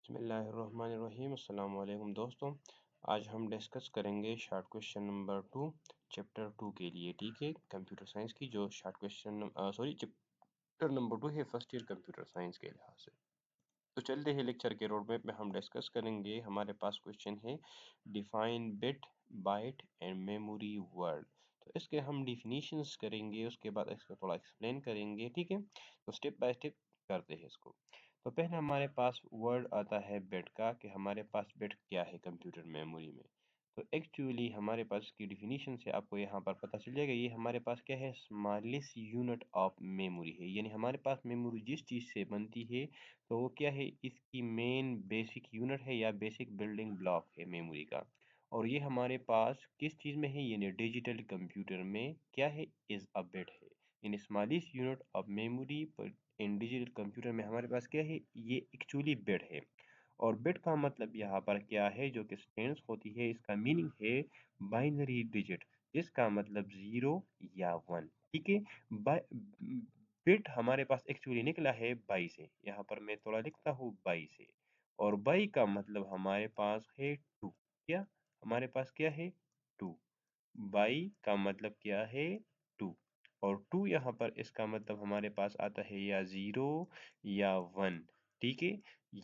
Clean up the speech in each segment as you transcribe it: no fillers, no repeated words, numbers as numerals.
बिस्मिल्लाहिर्रहमानिर्रहीम। अस्सलाम वालेकुम दोस्तों, आज हम डिस्कस करेंगे शॉर्ट क्वेश्चन नंबर 2 चैप्टर 2 के लिए। ठीक है, कंप्यूटर साइंस की जो शॉर्ट क्वेश्चन चैप्टर नंबर 2 है फर्स्ट ईयर कंप्यूटर साइंस के लिहाज से। तो चलते हैं लेक्चर के रोड मैप में हम डिस्कस करेंगे। हमारे पास क्वेश्चन है define bit byte and memory word. तो इसके हम डिफिनीशंस करेंगे, उसके बाद इसको थोड़ा एक्सप्लेन करेंगे। ठीक है, तो स्टेप बाय स्टेप करते हैं इसको। तो पहले हमारे पास वर्ड आता है बिट का, कि हमारे पास बिट क्या है कंप्यूटर मेमोरी में। तो एक्चुअली हमारे पास इसकी डिफिनीशन से आपको यहाँ पर पता चल जाएगा, ये हमारे पास क्या है, स्मॉलेस्ट यूनिट ऑफ मेमोरी है। यानी हमारे पास मेमोरी जिस चीज़ से बनती है तो वो क्या है, इसकी मेन बेसिक यूनिट है या बेसिक बिल्डिंग ब्लॉक है मेमोरी का। और ये हमारे पास किस चीज़ में है, यानी डिजिटल कंप्यूटर में क्या है, इज अ बिट है। यानी स्मॉलेस्ट यूनिट ऑफ मेमोरी पर इन डिजिटल कंप्यूटर में हमारे पास क्या है, ये एक्चुअली बिट है। और बिट का मतलब यहाँ पर क्या है, जो कि स्ट्रिंग्स होती है, इसका मीनिंग है बाइनरी डिजिट, जिसका मतलब 0 या 1। ठीक है, बिट हमारे पास एक्चुअली निकला है बाई से। यहाँ पर मैं थोड़ा लिखता हूँ बाई से। और बाई का मतलब हमारे पास है 2। क्या हमारे पास क्या है, 2। बाई का मतलब क्या है, 2। और 2 यहाँ पर इसका मतलब हमारे पास आता है या 0 या 1। ठीक है,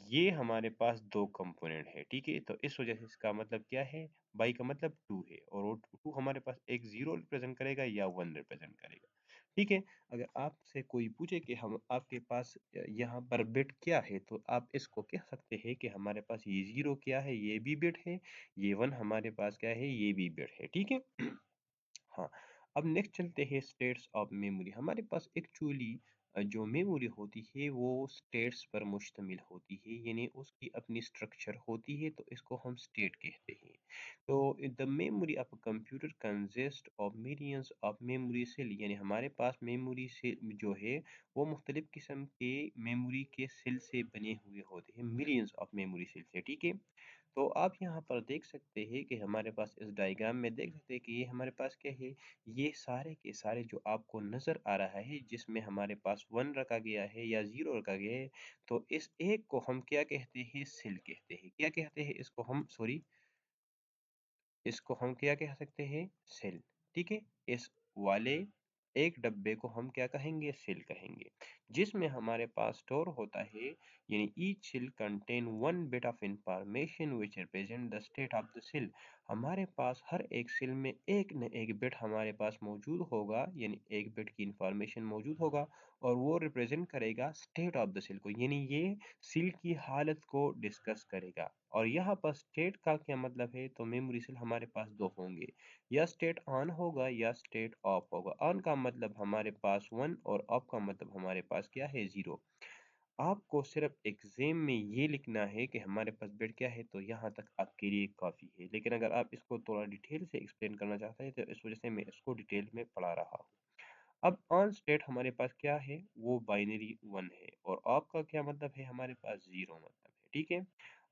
ये हमारे पास दो कंपोनेंट है। ठीक है, तो इस वजह से इसका मतलब क्या है, बाई का मतलब 2 है, और वो 2 हमारे पास एक 0 रिप्रेजेंट करेगा या 1 रिप्रेजेंट करेगा। ठीक है, अगर आपसे कोई पूछे कि हम आपके पास यहाँ पर बिट क्या है, तो आप इसको कह सकते हैं कि हमारे पास ये 0 क्या है, ये भी बिट है। ये 1 हमारे पास क्या है, ये भी बिट है। ठीक है। हाँ, अब नेक्स्ट चलते हैं स्टेट्स ऑफ मेमोरी। हमारे पास एक्चुअली जो मेमोरी होती है वो स्टेट्स पर मुश्तमिल होती है, यानी उसकी अपनी स्ट्रक्चर होती है, तो इसको हम स्टेट कहते हैं। तो the memory of computer consist of millions of memory cell, यानी हमारे पास मेमोरी से जो है वो मुख्तलिफ किस्म के मेमोरी के सेल से बने हुए होते हैं, मिलियंस ऑफ मेमोरी सेल से। ठीक है, तो आप यहाँ पर देख सकते हैं कि हमारे पास इस डायग्राम में देख सकते हैं कि ये हमारे पास क्या है, ये सारे के सारे जो आपको नजर आ रहा है, जिसमें हमारे पास 1 रखा गया है या 0 रखा गया है, तो इस एक को हम क्या कहते हैं, सेल कहते हैं। क्या कहते हैं इसको हम, सॉरी, इसको हम क्या कह सकते हैं, सेल। ठीक है, इस वाले एक डब्बे को हम क्या कहेंगे, सेल कहेंगे, जिसमें हमारे पास स्टोर होता है, यानी each cell contain one bit of information which represent the state of the cell. हमारे पास हर एक सेल में एक न एक बिट हमारे पास मौजूद होगा, यानी एक बिट की इंफॉर्मेशन मौजूद होगा, और वो रिप्रेजेंट करेगा स्टेट ऑफ द सेल को, यानी ये सेल की हालत को डिस्कस करेगा। और यहाँ पर स्टेट का क्या मतलब है, तो मेमोरी सेल हमारे पास दो होंगे, या स्टेट ऑन होगा या स्टेट ऑफ होगा। ऑन का मतलब हमारे पास 1 और ऑफ का मतलब हमारे पास क्या है, 0। आपको सिर्फ एग्जाम में ये लिखना है कि हमारे पास बिट क्या है, तो यहाँ तक आपके लिए काफ़ी है। लेकिन अगर आप इसको थोड़ा डिटेल से एक्सप्लेन करना चाहते हैं, तो इस वजह से मैं इसको डिटेल में पढ़ा रहा हूँ। अब ऑन स्टेट हमारे पास क्या है, वो बाइनरी 1 है, और ऑफ का क्या मतलब है, हमारे पास 0 मतलब है। ठीक है,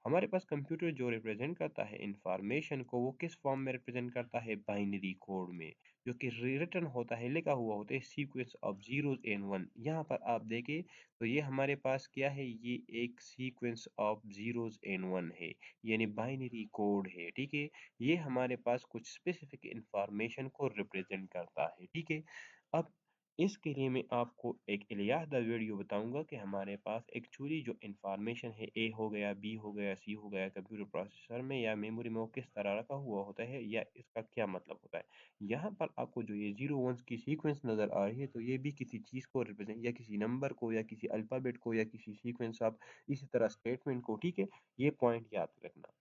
हमारे पास कंप्यूटर जो रिप्रेजेंट करता है इंफॉर्मेशन को, वो किस फॉर्म में रिप्रेजेंट करता है, बाइनरी कोड में, जो कि रिटन होता है, लिखा हुआ होता है सीक्वेंस ऑफ जीरोस एंड 1। यहाँ पर आप देखें तो ये हमारे पास क्या है, ये एक सीक्वेंस ऑफ जीरोस एंड 1 है, यानी बाइनरी कोड है। ठीक है, ये हमारे पास कुछ स्पेसिफिक इंफॉर्मेशन को रिप्रेजेंट करता है। ठीक है, अब इसके लिए मैं आपको एक इलियादा वीडियो बताऊंगा कि हमारे पास एक्चुअली जो इंफॉर्मेशन है, ए हो गया, बी हो गया, सी हो गया, कंप्यूटर प्रोसेसर में या मेमोरी में वो किस तरह रखा हुआ होता है, या इसका क्या मतलब होता है। यहाँ पर आपको जो ये 0 1 की सीक्वेंस नजर आ रही है, तो ये भी किसी चीज को रिप्रेजेंट, या किसी नंबर को, या किसी अल्फाबेट को, या किसी सीक्वेंस ऑफ इसी तरह स्टेटमेंट को। ठीक है, ये पॉइंट याद रखना।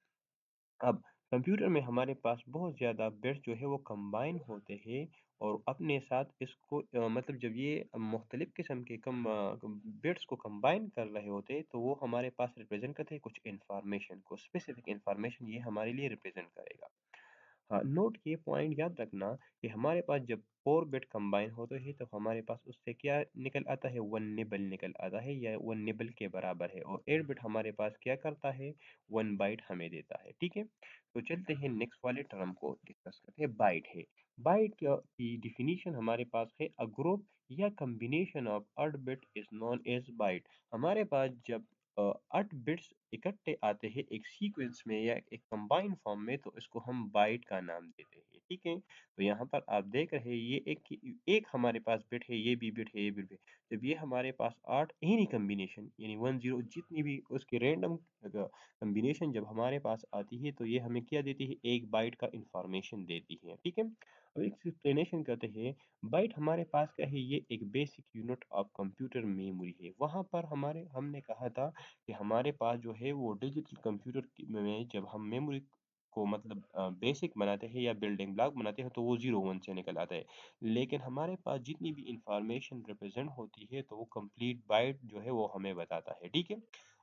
अब कंप्यूटर में हमारे पास बहुत ज़्यादा बिट्स जो है वो कंबाइन होते हैं, और अपने साथ इसको मतलब जब ये मुख्तलिफ किस्म के बिट्स को कंबाइन कर रहे होते हैं, तो वो हमारे पास रिप्रेजेंट करते हैं कुछ इंफॉर्मेशन को, स्पेसिफिक इंफॉर्मेशन ये हमारे लिए रिप्रेजेंट करेगा। हाँ, नोट ये पॉइंट याद रखना कि हमारे पास जब 4 बिट कंबाइन होते हैं, तो हमारे पास उससे क्या निकल आता है, 1 निबल निकल आता है, या 1 निबल के बराबर है। और 8 बिट हमारे पास क्या करता है, 1 बाइट हमें देता है। ठीक है, तो चलते हैं नेक्स्ट वाले टर्म को डिस्कस करते हैं, बाइट है। बाइट की डिफिनीशन हमारे पास है, अ ग्रुप या combination of odd bit is known as byte. हमारे पास जब 8 बिट्स इकट्ठे आते हैं एक सीक्वेंस में या एक कंबाइंड फॉर्म में, तो इसको हम बाइट का नाम देते हैं, ठीक है। तो यहाँ पर आप देख रहे हैं ये एक हमारे पास बिट है, ये भी बिट है, ये भी बिट है। जब ये हमारे पास 8 एनी कम्बिनेशन यानी 10 जितनी भी उसकी रैंडम कम्बिनेशन जब हमारे पास आती है, तो ये हमें क्या देती है, एक बाइट का इंफॉर्मेशन देती है, ठीक है। अब एक एक्सप्लेनेशन करते हैं। बाइट हमारे पास क्या है, ये एक basic unit of computer memory है। वहाँ पर हमने कहा था कि हमारे पास जो है वो डिजिटल कंप्यूटर में जब हम मेमोरी को मतलब बेसिक बनाते हैं या बिल्डिंग ब्लॉक बनाते हैं, तो वो 0 1 से निकल आता है। लेकिन हमारे पास जितनी भी इंफॉर्मेशन रिप्रेजेंट होती है, तो वो कंप्लीट बाइट जो है वो हमें बताता है, ठीक है।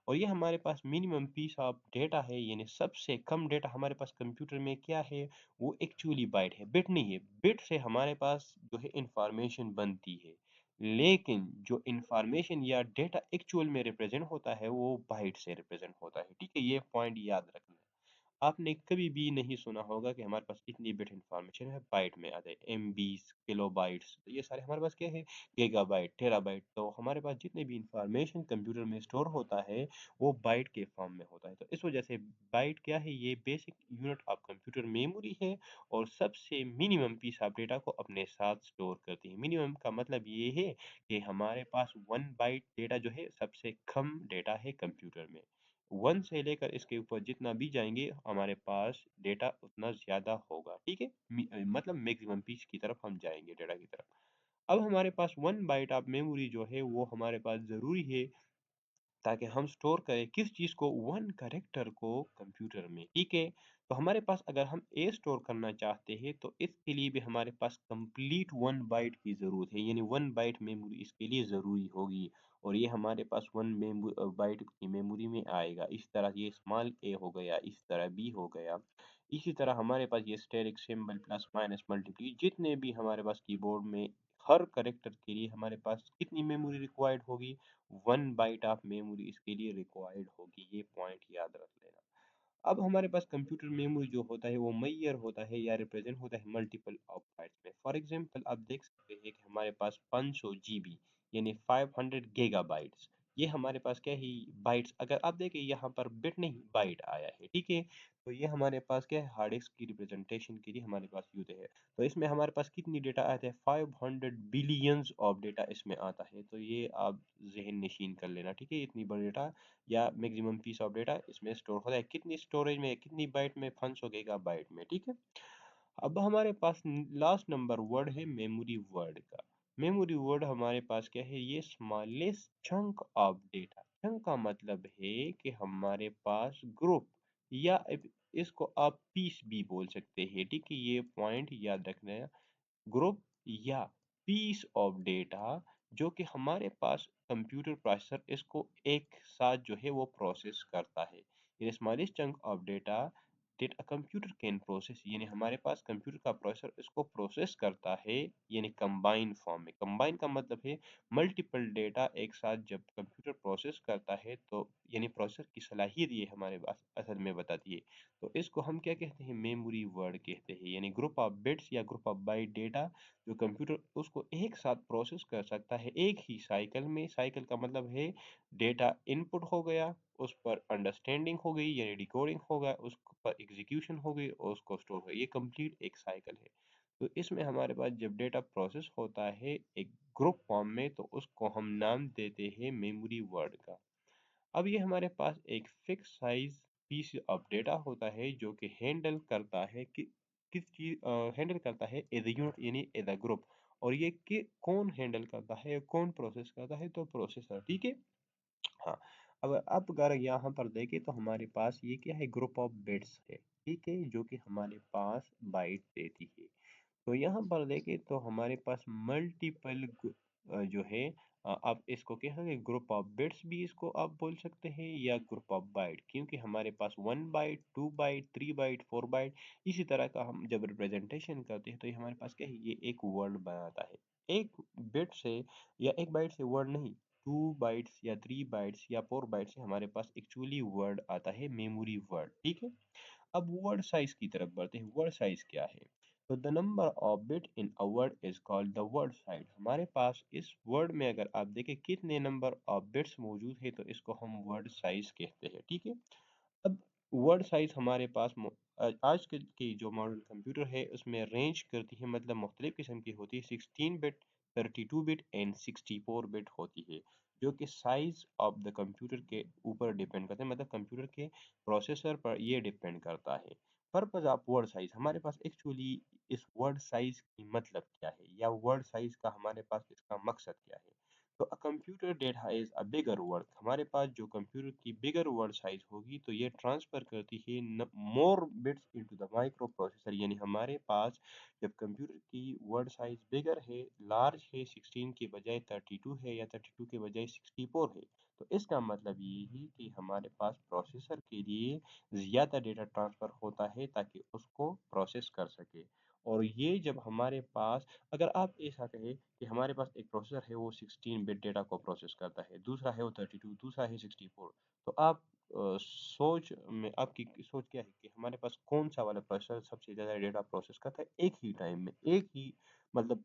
और ये हमारे पास मिनिमम पीस ऑफ डेटा है, यानी सबसे कम डेटा हमारे पास कंप्यूटर में क्या है, वो एक्चुअली बाइट है, बिट नहीं है। बिट से हमारे पास जो है इंफॉर्मेशन बनती है, लेकिन जो इंफॉर्मेशन या डेटा एक्चुअल में रिप्रेजेंट होता है, वो बाइट से रिप्रेजेंट होता है, ठीक है। ये पॉइंट याद रखना है। आपने कभी भी नहीं सुना होगा कि हमारे पास इतनी बिट इंफॉर्मेशन है, बाइट में आता है, एमबीस, किलोबाइट्स, तो ये सारे हमारे पास क्या है, गीगाबाइट, टेराबाइट। तो हमारे पास जितने भी इंफॉर्मेशन कंप्यूटर में स्टोर होता है, वो बाइट के फॉर्म में होता है। तो इस वजह से बाइट क्या है, ये basic unit of computer memory है, और सबसे मिनिमम पीस ऑफ डेटा को अपने साथ स्टोर करती है। मिनिमम का मतलब ये है कि हमारे पास 1 बाइट डेटा जो है सबसे कम डेटा है कंप्यूटर में। 1 से लेकर इसके ऊपर जितना भी जाएंगे, हमारे पास डेटा उतना ज़्यादा होगा, ठीक है। मतलब मैक्सिमम पीस की तरफ हम जाएंगे, डेटा की तरफ। अब हमारे पास 1 बाइट ऑफ मेमोरी जो है वो हमारे पास ज़रूरी है, ताकि हम स्टोर करें किस चीज़ को, 1 कैरेक्टर को कंप्यूटर में, ठीक है। तो हमारे पास अगर हम ए स्टोर करना चाहते हैं, तो इसके लिए भी हमारे पास कंप्लीट 1 बाइट की ज़रूरत है, यानी 1 बाइट मेमोरी इसके लिए ज़रूरी होगी। और ये हमारे पास 1 बाइट की मेमोरी में आएगा। इस तरह ये स्मॉल ए हो गया, इस तरह बी हो गया। इसी तरह हमारे पास ये asterisk symbol, plus minus multiply, जितने भी हमारे पास कीबोर्ड में हर कैरेक्टर के लिए हमारे पास कितनी मेमोरी रिक्वायर्ड होगी, 1 बाइट ऑफ मेमोरी इसके लिए रिक्वायर्ड होगी। ये पॉइंट याद रख लेना। अब हमारे पास कंप्यूटर मेमोरी जो होता है वो मैयर होता है या रिप्रेजेंट होता है मल्टीपल ऑफ बाइट्स में। फॉर एग्जांपल आप देख सकते हैं कि हमारे पास 500 जीबी यानी 500 गीगाबाइट्स, ये हमारे पास क्या है, बाइट्स। अगर आप देखें यहाँ पर बिट नहीं बाइट आया है, ठीक है। तो ये हमारे पास क्या है, हार्ड डिस्क की रिप्रेजेंटेशन के लिए हमारे पास यूज है। तो इसमें हमारे पास कितनी डेटा आता है, 500 बिलियंस ऑफ डेटा इसमें आता है। तो ये आप जहन नशीन कर लेना, ठीक है। इतनी बड़ी डेटा या मैक्सिमम पीस ऑफ डेटा इसमें स्टोर होता है, कितनी स्टोरेज में, कितनी बाइट में, 500 गीगाबाइट में, ठीक है। अब हमारे पास लास्ट नंबर वर्ड है मेमोरी वर्ड का। मेमोरी वर्ड हमारे पास क्या है, ये smallest chunk of data. Chunk का मतलब है कि हमारे पास ग्रुप या इसको आप पीस भी बोल सकते हैं, ठीक है। ये पॉइंट याद रखना है, ग्रुप या पीस ऑफ डेटा, जो कि हमारे पास कंप्यूटर प्रोसेसर इसको एक साथ जो है वो प्रोसेस करता है। ये smallest chunk of data that a computer can process, यानी हमारे पास कंप्यूटर का प्रोसेसर इसको प्रोसेस करता है, यानी कंबाइन फॉर्म में। कंबाइन का मतलब है मल्टीपल डेटा एक साथ जब कंप्यूटर प्रोसेस करता है, तो यानी प्रोसेसर की सलाहियत ये हमारे पास असल में बताती है। तो इसको हम क्या कहते हैं, मेमोरी वर्ड कहते हैं, यानी ग्रुप ऑफ बिट्स या ग्रुप ऑफ बाइट डेटा जो कंप्यूटर उसको एक साथ प्रोसेस कर सकता है एक ही साइकिल में। साइकिल का मतलब है डेटा इनपुट हो गया, उस पर अंडरस्टैंडिंग हो गई यानी डिकोडिंग हो गया, उस पर एग्जीक्यूशन हो गई और उसको स्टोर हो गया। ये कंप्लीट एक साइकिल है। तो इसमें हमारे पास जब डेटा प्रोसेस होता है एक ग्रुप फॉर्म में, तो उसको हम नाम देते हैं मेमोरी वर्ड का। अब ये हमारे पास एक fix size piece of data होता है, जो कि हैंडल करता है कि किस चीज हैंडल करता है एज यूनिट यानी एज अ ग्रुप। और ये कि कौन हैंडल करता है, कौन प्रोसेस करता है, तो प्रोसेसर, ठीक है। हाँ, अब अगर यहाँ पर देखें तो हमारे पास ये क्या है, ग्रुप ऑफ बिट्स है, ठीक है, जो कि हमारे पास बाइट देती है। तो यहाँ पर देखें तो हमारे पास मल्टीपल जो है, आप इसको कहेंगे ग्रुप ऑफ बिट्स भी इसको आप बोल सकते हैं, या ग्रुप ऑफ बाइट, क्योंकि हमारे पास 1 बाइट, 2 बाइट, 3 बाइट, 4 बाइट, इसी तरह का हम जब रिप्रेजेंटेशन करते हैं, तो ये हमारे पास क्या है, ये एक वर्ड बनाता है। एक बिट से या एक बाइट से वर्ड नहीं, 2 बाइट्स या 3 बाइट्स या 4 बाइट से हमारे पास एक्चुअली वर्ड आता है, मेमोरी वर्ड, ठीक है। अब वर्ड साइज की तरफ बढ़ते हैं। वर्ड साइज क्या है, तो the number of bit in a word is called the word size. हमारे पास इस वर्ड में अगर आप देखें कितने नंबर ऑफ बिट्स मौजूद है तो इसको हम वर्ड साइज कहते हैं, ठीक है। अब वर्ड साइज हमारे पास आज के की जो मॉडर्न कंप्यूटर है उसमें रेंज करती है, मतलब मुख्तलिफ किस्म की होती है। 16 बिट, 32 बिट एंड 64 बिट होती है, जो कि साइज ऑफ द कंप्यूटर के ऊपर डिपेंड करते हैं, मतलब कंप्यूटर के प्रोसेसर पर ये डिपेंड करता है। पर्पज ऑफ वर्ड साइज, हमारे पास एक्चुअली इस वर्ड साइज की मतलब क्या है, या वर्ड साइज का हमारे पास इसका मकसद क्या है। तो a computer that has a bigger word, हमारे पास जो कंप्यूटर की बिगर वर्ड साइज होगी तो ये ट्रांसफर करती है मोर बिट्स इनटू द माइक्रो प्रोसेसर। यानी हमारे पास जब कंप्यूटर की वर्ड साइज बिगर है, लार्ज है, 16 के बजाय 32 है या 32 के बजाय 64 है, तो इसका मतलब ये है कि हमारे पास प्रोसेसर के लिए ज़्यादा डेटा ट्रांसफ़र होता है ताकि उसको प्रोसेस कर सके। और ये जब हमारे पास, अगर आप ऐसा कहें कि हमारे पास एक प्रोसेसर है वो 16 बिट डेटा को प्रोसेस करता है, दूसरा है वो 32, दूसरा है 64, तो आप सोच में आपकी सोच क्या है कि हमारे पास कौन सा वाला प्रोसेसर सबसे ज़्यादा डेटा प्रोसेस करता है एक ही टाइम में, एक ही मतलब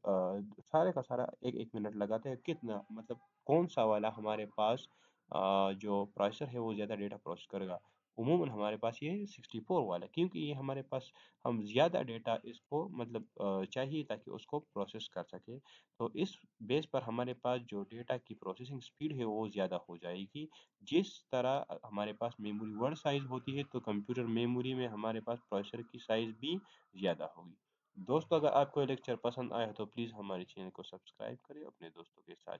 सारे का सारा एक एक मिनट लगाते हैं, कितना मतलब कौन सा वाला हमारे पास जो प्रोसेसर है वो ज़्यादा डेटा प्रोसेस करेगा। उमूमन हमारे पास ये 64 वाला है, क्योंकि ये हमारे पास हम ज़्यादा डेटा इसको मतलब चाहिए ताकि उसको प्रोसेस कर सके। तो इस बेस पर हमारे पास जो डेटा की प्रोसेसिंग स्पीड है वो ज़्यादा हो जाएगी। जिस तरह हमारे पास मेमोरी वर्ड साइज़ होती है तो कंप्यूटर मेमोरी में हमारे पास प्रोसेसर की साइज़ भी ज़्यादा होगी। दोस्तों, अगर आपको ये लेक्चर पसंद आया तो प्लीज़ हमारे चैनल को सब्सक्राइब करें, अपने दोस्तों के साथ